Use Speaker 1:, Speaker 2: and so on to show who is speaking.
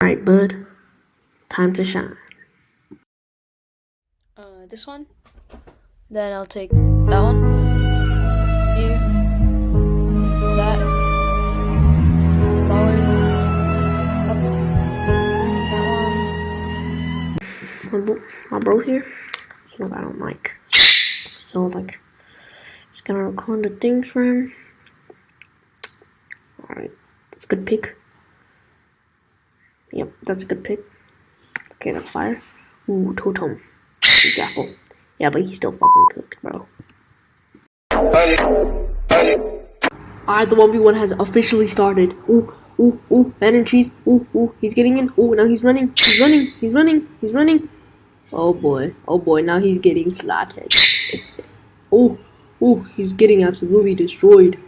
Speaker 1: Alright, bud. Time to shine.
Speaker 2: This one. Then I'll take that one. Here. That. Going. Up. That one.
Speaker 1: My bro here. You know I don't like. So like, just gonna record the things for him. Alright, that's a good pick. Yep, that's a good pick. Okay, that's fire. Ooh, totem. Apple. Yeah, but he's still fucking cooked, bro. Alright, the 1v1 has officially started. Ooh, ooh, ooh, man and cheese. Ooh, ooh, he's getting in. Ooh, now he's running. He's running. He's running. He's running. Oh boy, now he's getting slaughtered. Oh, ooh, he's getting absolutely destroyed.